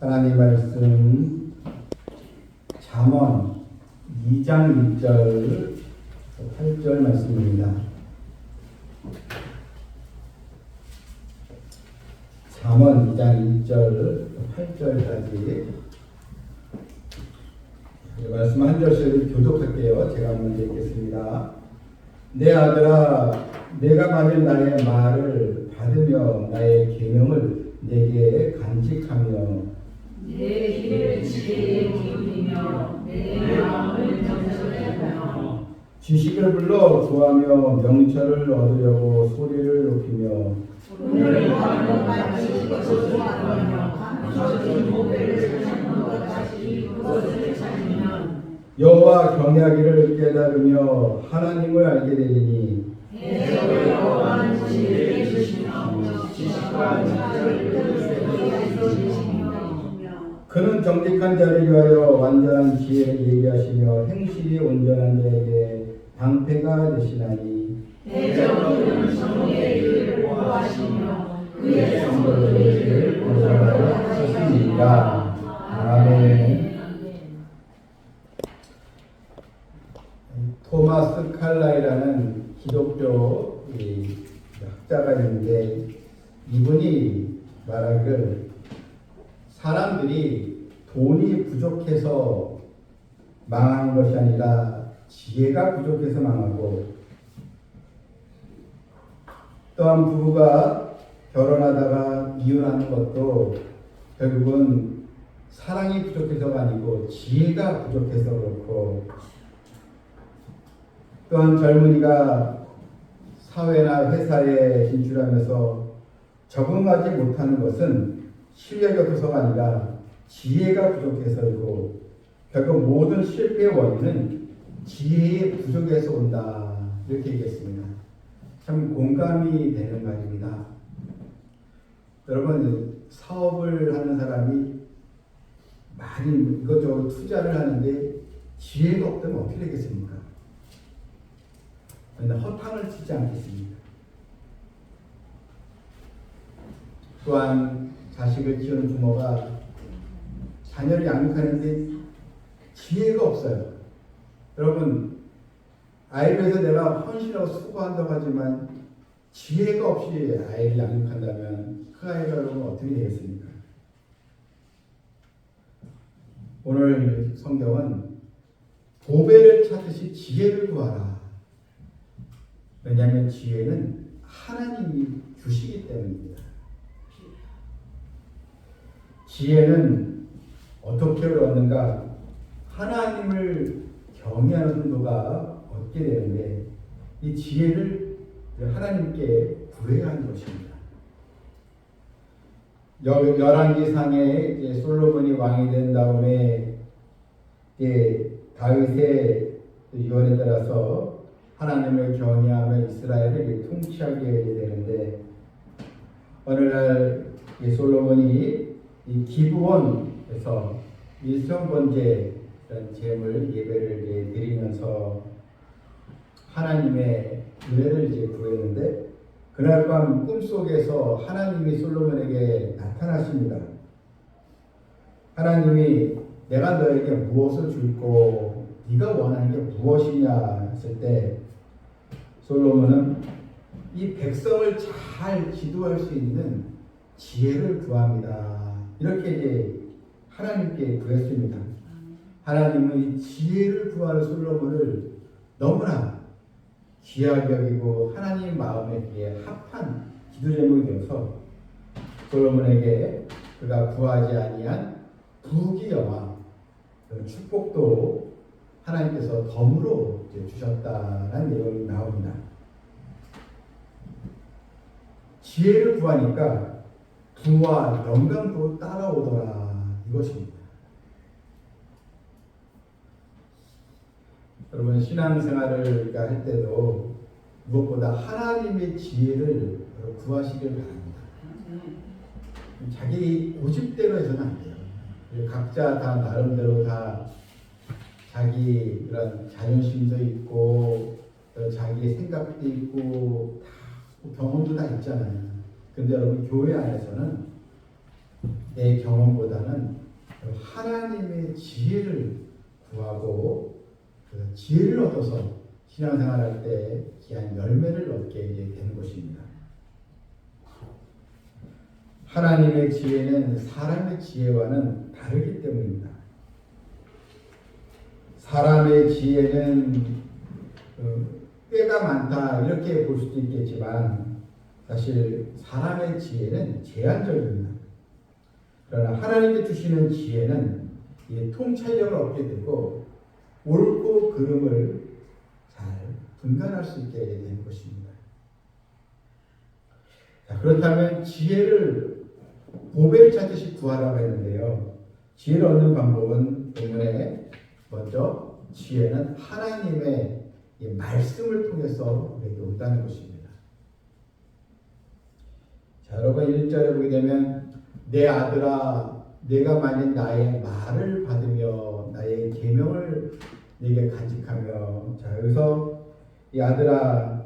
하나님 말씀 잠언 2장 1절 8절 말씀입니다. 잠언 2장 1절 8절까지 말씀 한 절씩 교독할게요. 제가 먼저 읽겠습니다. 내 아들아, 내가 받은 나의 말을 받으며 나의 계명을 내게 간직하며 내 길을 지혜에 기울이며 내 마음을 정결하며 지식을 불러 구하며 명철을 얻으려고 소리를 높이며 오늘 하는 같이 그것을 구하며 감춰진 보배를 찾는 것 같이 그것을 찾으면 여호와 경외하기를 깨달으며 하나님을 알게 되리니 대적을 여호와는 지혜를 주시며 지식과 지혜를 그에게서 주시며 그는 정직한 자를 위하여 완전한 지혜를 얘기하시며 행실이 온전한 자에게 방패가 되시나니 대적은 정의의 길을 보호하시며 그의 성도들의 길을 보호하여 하시니라. 아멘. 토마스 칼라이라는 기독교 학자가 있는데 이분이 말하기를 사람들이 돈이 부족해서 망한 것이 아니라 지혜가 부족해서 망하고, 또한 부부가 결혼하다가 이혼하는 것도 결국은 사랑이 부족해서가 아니고 지혜가 부족해서 그렇고, 또한 젊은이가 사회나 회사에 진출하면서 적응하지 못하는 것은 실력이 없어서가 아니라 지혜가 부족해서이고, 결국 모든 실패의 원인은 지혜의 부족에서 온다, 이렇게 얘기했습니다. 참 공감이 되는 말입니다. 여러분, 사업을 하는 사람이 많이 이것저것 투자를 하는데 지혜가 없다면 어떻게 되겠습니까? 허탕을 치지 않겠습니까? 또한 자식을 키우는 부모가 자녀를 양육하는데 지혜가 없어요. 여러분, 아이를 위해서 내가 헌신하고 수고한다고 하지만 지혜가 없이 아이를 양육한다면 그 아이가 여러분 어떻게 되겠습니까? 오늘 성경은 보배를 찾듯이 지혜를 구하라. 왜냐하면 지혜는 하나님이 주시기 때문입니다. 지혜는 어떻게 얻는가? 하나님을 경외하는 정도가 얻게 되는데, 이 지혜를 하나님께 구해야 하는 것입니다. 열왕기상에 솔로몬이 왕이 된 다음에 다윗의 유언에 따라서 하나님을 경외하며 이스라엘을 통치하게 되는데, 어느 날 솔로몬이 이 기브온에서 일성번제라는 제물 예배를 드리면서 하나님의 은혜를 구했는데, 그날 밤 꿈속에서 하나님이 솔로몬에게 나타나십니다. 하나님이 내가 너에게 무엇을 줄고 네가 원하는 게 무엇이냐 했을 때, 솔로몬은 이 백성을 잘 지도할 수 있는 지혜를 구합니다. 이렇게 하나님께 구했습니다. 하나님은 이 지혜를 구하는 솔로몬을 너무나 귀하게 여기고 하나님 마음에 합한 기도 제목이 되어서 솔로몬에게 그가 구하지 아니한 부귀영화, 축복도 하나님께서 덤으로 주셨다는 내용이 나옵니다. 지혜를 구하니까 부와 영광도 따라오더라, 이것입니다. 여러분, 신앙생활을 할 때도 무엇보다 하나님의 지혜를 구하시길 바랍니다. 자기 고집대로 해서는 안 돼요. 각자 다 나름대로 다 자기 그런 자존심도 있고 자기 생각도 있고 다 경험도 다 있잖아요. 근데 여러분, 교회 안에서는 내 경험보다는 하나님의 지혜를 구하고 그 지혜를 얻어서 신앙생활할 때 귀한 열매를 얻게 이제 되는 것입니다. 하나님의 지혜는 사람의 지혜와는 다르기 때문입니다. 사람의 지혜는 꾀가 많다 이렇게 볼 수도 있겠지만 사실 사람의 지혜는 제한적입니다. 그러나 하나님께 주시는 지혜는 통찰력을 얻게 되고 옳고 그름을 잘 분간할 수 있게 되는 것입니다. 자, 그렇다면 지혜를 보배를 찾듯이 구하라고 했는데요. 지혜를 얻는 방법은 본문에 먼저 지혜는 하나님의 말씀을 통해서 우리에게 온다는 것입니다. 자, 여러분 1절에 보게 되면 내 아들아 내가 만일 나의 말을 받으며 나의 계명을 내게 간직하며, 자 여기서 이 아들아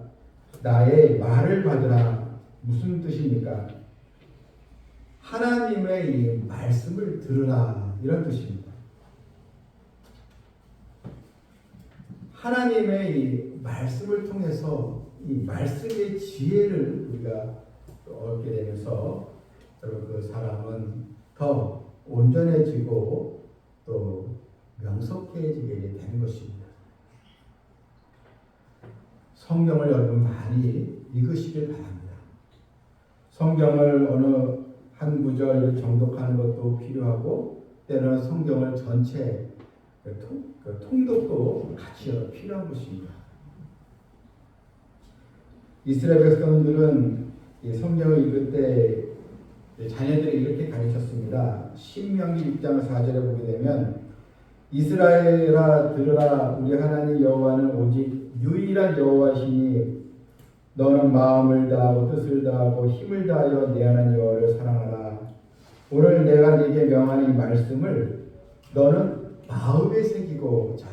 나의 말을 받으라 무슨 뜻입니까? 하나님의 이 말씀을 들으라 이런 뜻입니다. 하나님의 이 말씀을 통해서 이 말씀의 지혜를 우리가 얻게 되면서 여러분 그 사람은 더 온전해지고 또 명석해지게 되는 것입니다. 성경을 여러분 많이 읽으시길 바랍니다. 성경을 어느 한 구절 정독하는 것도 필요하고 때로는 성경을 전체 통독도 같이 필요한 것입니다. 이스라엘 백성들은 성경을 읽을 때 자녀들이 이렇게 가르쳤습니다. 신명기 6장 4절에 보게 되면 이스라엘아 들으라 우리 하나님 여호와는 오직 유일한 여호와시니 너는 마음을 다하고 뜻을 다하고 힘을 다하여 내 하나님 여호와를 사랑하라. 오늘 내가 네게 명하는 이 말씀을 너는 마음에 새기고 자.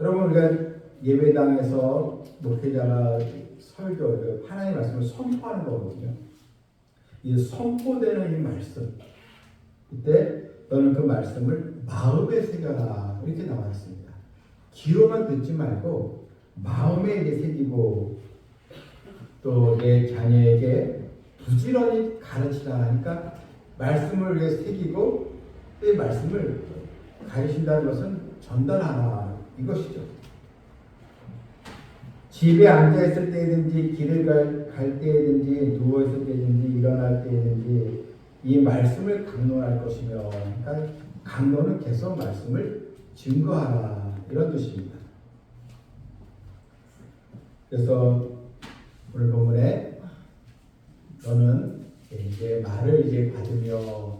여러분 우리가 예배당에서 목회자가 설교 하나님의 말씀을 선포하는 거거든요. 이 선포되는 이 말씀 이때 너는 그 말씀을 마음에 새겨라 이렇게 나와 있습니다. 귀로만 듣지 말고 마음에 이제 새기고 또 내 자녀에게 부지런히 가르치라 하니까 말씀을 위해 새기고 그 말씀을 가르친다는 것은 전달하라 이것이죠. 집에 앉아있을 때든지 길을 갈 때든지 누워있을 때든지 일어날 때든지 이 말씀을 강론할 것이며, 그러니까 강론은 계속 말씀을 증거하라 이런 뜻입니다. 그래서 오늘 본문에 너는 이제 말을 이제 받으며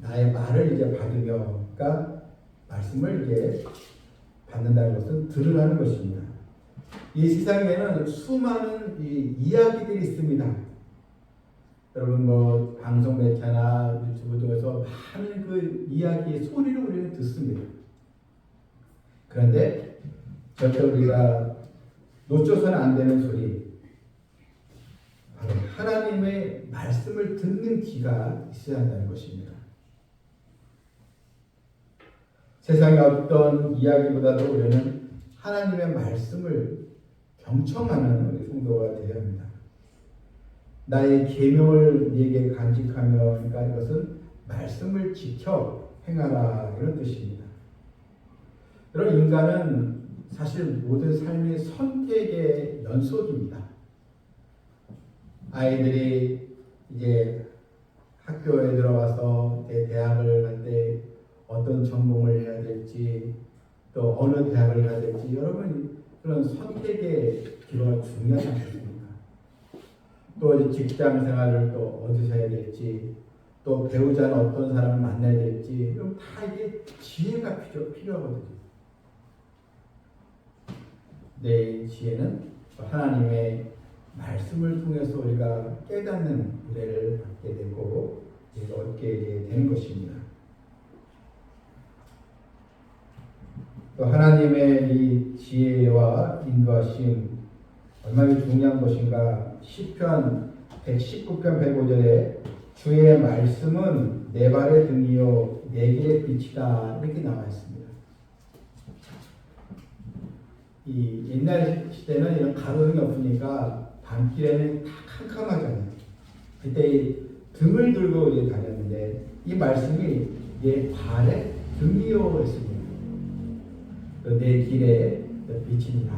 나의 말을 이제 받으며, 그러니까 말씀을 이제 받는다는 것은 들으라는 것입니다. 이 세상에는 수많은 이야기들이 있습니다. 여러분 뭐 방송 매체나 유튜브 등에서 많은 그 이야기의 소리를 우리는 듣습니다. 그런데 절대 우리가 놓쳐서는 안 되는 소리, 바로 하나님의 말씀을 듣는 귀가 있어야 한다는 것입니다. 세상의 어떤 이야기보다도 우리는 하나님의 말씀을 경청하는 우리 성도가 되어야 합니다. 나의 계명을 네게 간직하며, 그러니까 이것은 말씀을 지켜 행하라 이런 뜻입니다. 여러분 인간은 사실 모든 삶의 선택의 연속입니다. 아이들이 이제 학교에 들어와서 대학을 갈 때 어떤 전공을 해야 될지 또 어느 대학을 가야 될지 여러분 그런 선택의 기로가 중요하지 않습니까? 또 이제 직장 생활을 또 어디서 해야 될지 또 배우자는 어떤 사람을 만나야 될지 그럼 다 이게 지혜가 필요하거든요. 내 지혜는 하나님의 말씀을 통해서 우리가 깨닫는 은혜를 받게 되고 얻게 되는 것입니다. 또 하나님의 이 지혜와 인도하심 얼마나 중요한 것인가. 시편 119편 105절에 주의 말씀은 내 발의 등이요 내 길의 빛이다 이렇게 나와 있습니다. 이 옛날 시대는 이런 가로등이 없으니까 밤길에는 다 캄캄하잖아요. 그때 이 등을 들고 이제 다녔는데 이 말씀이 내 발의 등이요 했습니다. 내 길의 빛입니다.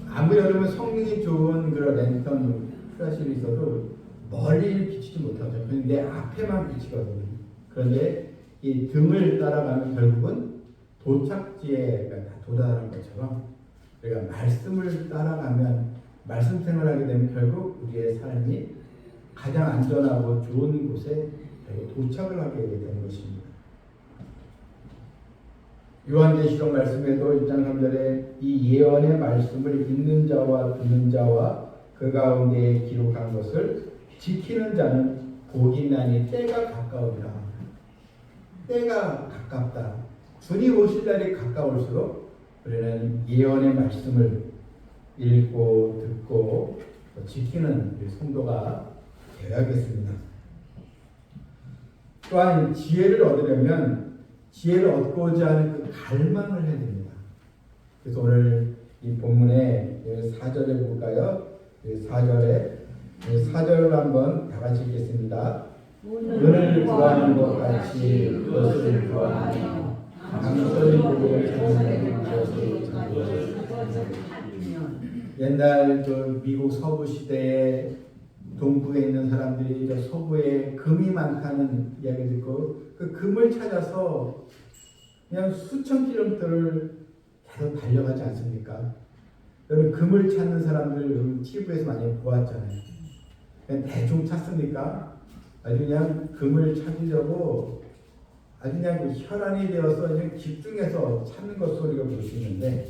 아무리 여러분 성능이 좋은 그런 랜턴 플래시를 있어도 멀리 비치지 못하죠. 그냥 내 앞에만 비치거든요. 그런데 이 등을 따라가면 결국은 도착지에 다 도달하는 것처럼 우리가 말씀을 따라가면 말씀 생활하게 되면 결국 우리의 삶이 가장 안전하고 좋은 곳에 도착을 하게 되는 것입니다. 요한계시록 말씀에도 1장 3절에 이 예언의 말씀을 읽는 자와 듣는 자와 그 가운데에 기록한 것을 지키는 자는 복이 있나니 때가 가까우리라. 때가 가깝다. 주님 오실 날이 가까울수록 우리는 예언의 말씀을 읽고 듣고 지키는 성도가 되어야겠습니다. 또한 지혜를 얻으려면 지혜를 얻고자 하는 그 갈망을 해야 됩니다. 그래서 오늘 이 본문의 4절에 볼까요? 4절을 한번 다 같이 읽겠습니다. 은을 구하는 것 같이 그것을 구하며 강sol인 복을 찾는 것을 찾는. 옛날 그 미국 서부 시대에 동부에 있는 사람들이 서부에 금이 많다는 이야기 듣고 그 금을 찾아서 그냥 수천 킬로미터를 계속 달려가지 않습니까? 여러분 금을 찾는 사람들 TV에서 많이 보았잖아요. 그냥 대충 찾습니까? 아주 그냥 금을 찾으려고 아주 그냥 그 혈안이 되어서 그냥 집중해서 찾는 것으로 우리가 볼 수 있는데,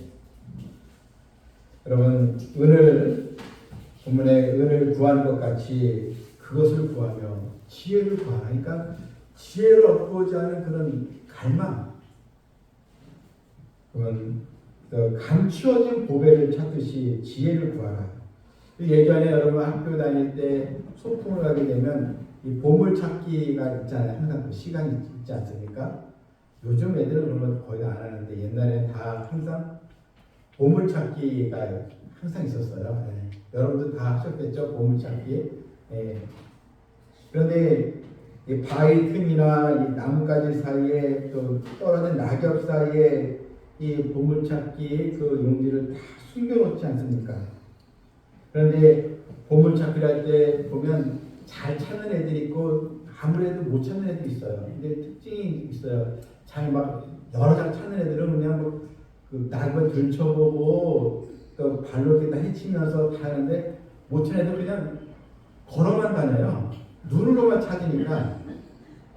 여러분 본문에 은을 구하는 것 같이 그것을 구하며 지혜를 구하니까 지혜를 얻고자 하는 그런 갈망, 그러면 감추어진 보배를 찾듯이 지혜를 구하라. 예전에 여러분 학교 다닐 때 소풍을 가게 되면 이 보물 찾기가 있잖아요. 항상 그 시간이 있지 않습니까? 요즘 애들은 그런 건 거의 안 하는데 옛날에 다 항상 보물 찾기가 항상 있었어요. 네. 여러분도 다 하셨겠죠? 보물 찾기. 네. 그런데 이 바위 틈이나 이 나뭇가지 사이에 또 떨어진 낙엽 사이에 이 보물찾기 그 용지를 다 숨겨놓지 않습니까? 그런데 보물찾기를 할 때 보면 잘 찾는 애들이 있고 아무래도 못 찾는 애들이 있어요. 근데 특징이 있어요. 잘 막 여러 장 찾는 애들은 그냥 뭐 그 낙엽을 들춰보고 또 발로 이렇게 다 헤치면서 다 하는데 못 찾는 애들 그냥 걸어만 다녀요. 눈으로만 찾으니까.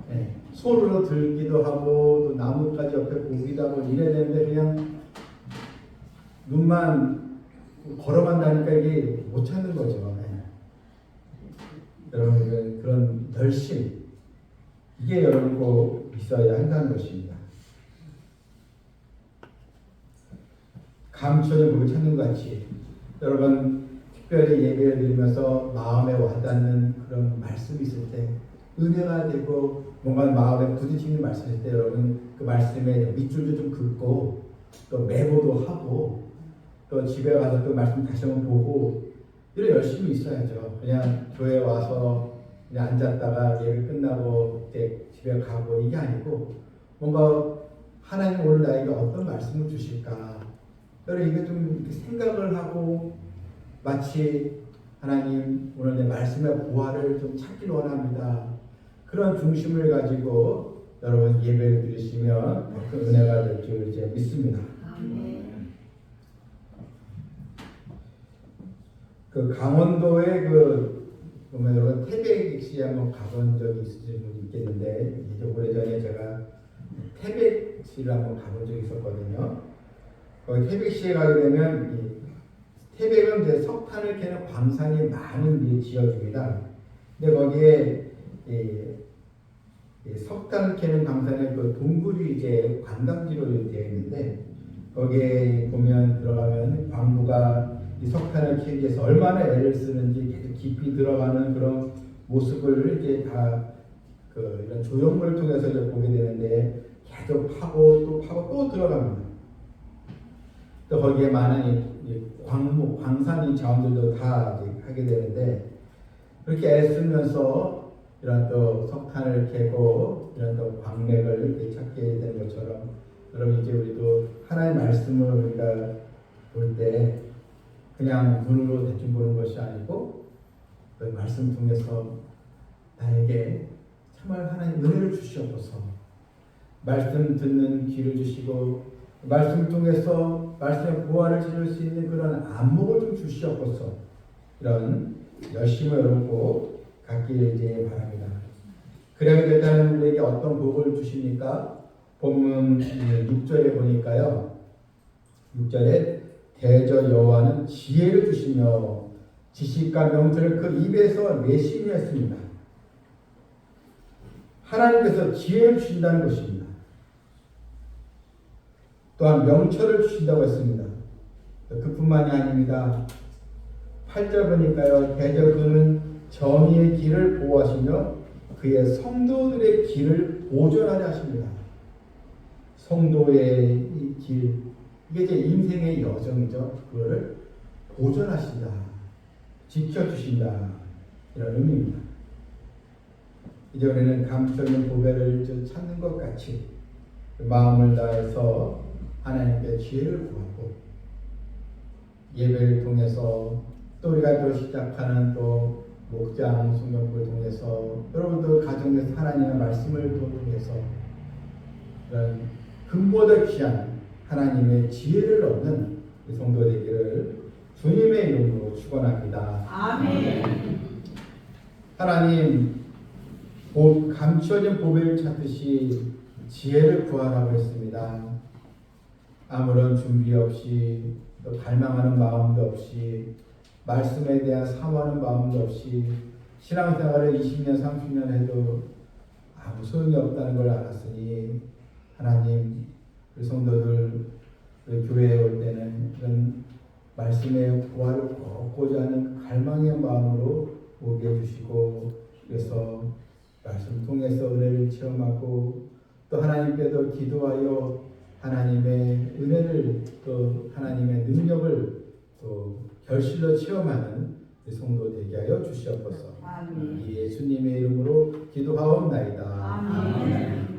네. 손으로 들기도 하고 또 나뭇가지 옆에 보기도 하고 이래야 되는데 그냥 눈만 걸어만 다니까 이게 못 찾는 거죠. 네. 여러분 그런 열심, 이게 여러분 꼭 있어야 한다는 것입니다. 감추어진 복을 찾는 것 같이 여러분 특별히 예배를 드리면서 마음에 와닿는 그런 말씀이 있을 때, 은혜가 되고 뭔가 마음에 부딪히는 말씀일 때 여러분 그 말씀에 밑줄도 좀 긋고 또 메모도 하고 또 집에 가서 또 말씀 다시 한번 보고 이런 열심히 있어야죠. 그냥 교회 와서 그냥 앉았다가 예배 끝나고 이제 집에 가고 이게 아니고 뭔가 하나님 오늘 나에게 어떤 말씀을 주실까, 여러분 이게 좀 이렇게 생각을 하고 마치 하나님 오늘 내 말씀의 보화를 좀 찾길 원합니다. 그런 중심을 가지고 여러분 예배를 드리시면 그 은혜가 될 줄 이제 믿습니다. 그 강원도에 보면 여러분 태백시에 한번 가본 적이 있으신 분이 있겠는데, 이제 오래전에 제가 태백시를 한번 가본 적이 있었거든요. 거기 태백시에 가게 되면 태백은 이제 석탄을 캐는 광산이 많은 지역입니다. 근데 거기에 석탄을 캐는 광산의 그 동굴이 이제 관광지로 되어 있는데, 거기에 보면 들어가면 광부가 이 석탄을 캐기 위해서 얼마나 애를 쓰는지 계속 깊이 들어가는 그런 모습을 이제 다 이런 조형물을 통해서 이제 보게 되는데 계속 파고 또 파고 또 들어갑니다. 또 거기에 많은 광산인 자원들도 다 이제 하게 되는데 그렇게 애쓰면서 이런 또 석탄을 캐고 이런 또 광맥을 이렇게 찾게 되는 것처럼 여러분 이제 우리도 하나의 말씀을 우리가 볼 때 그냥 눈으로 대충 보는 것이 아니고 그 말씀 통해서 나에게 정말 하나님 은혜를 주시옵소서. 말씀 듣는 귀를 주시고 말씀 통해서 말씀의 보화를 찾을 수 있는 그런 안목을 좀 주시옵소서. 이런 열심을 여러분 꼭 갖기를 이제 바랍니다. 그래야 된다는 우리에게 어떤 복을 주십니까? 본문 6절에 보니까요. 6절에 대저 여호와는 지혜를 주시며 지식과 명철을 그 입에서 내시니 했습니다. 하나님께서 지혜를 주신다는 것입니다. 또한 명철을 주신다고 했습니다. 그뿐만이 아닙니다. 8절 보니까요. 대저 그는 정의의 길을 보호하시며 그의 성도들의 길을 보존하려 하십니다. 성도의 이 길, 이게 제 인생의 여정이죠. 그거를 보존하신다, 지켜주신다, 이런 의미입니다. 이제 우리는 감추어진 보배를 찾는 것 같이 마음을 다해서 하나님께 지혜를 구하고 예배를 통해서 또 우리가 또 시작하는 또 목장 성경을 통해서 여러분도 가정에서 하나님의 말씀을 통해서 그런 금보다 귀한 하나님의 지혜를 얻는 성도 되기를 주님의 이름으로 축원합니다. 아멘. 하나님 감추어진 보배를 찾듯이 지혜를 구하라고 했습니다. 아무런 준비 없이 또 갈망하는 마음도 없이 말씀에 대한 사모하는 마음도 없이 신앙생활을 20년 30년 해도 아무 소용이 없다는 걸 알았으니 하나님 우리 성도들 우리 교회에 올 때는 이런 말씀의 보화를 얻고자 하는 갈망의 마음으로 오게 해주시고 그래서 말씀 통해서 은혜를 체험하고 또 하나님께도 기도하여 하나님의 은혜를 또 하나님의 능력을 또 결실로 체험하는 성도 되게 하여 주시옵소서. 아멘. 예수님의 이름으로 기도하옵나이다. 아멘.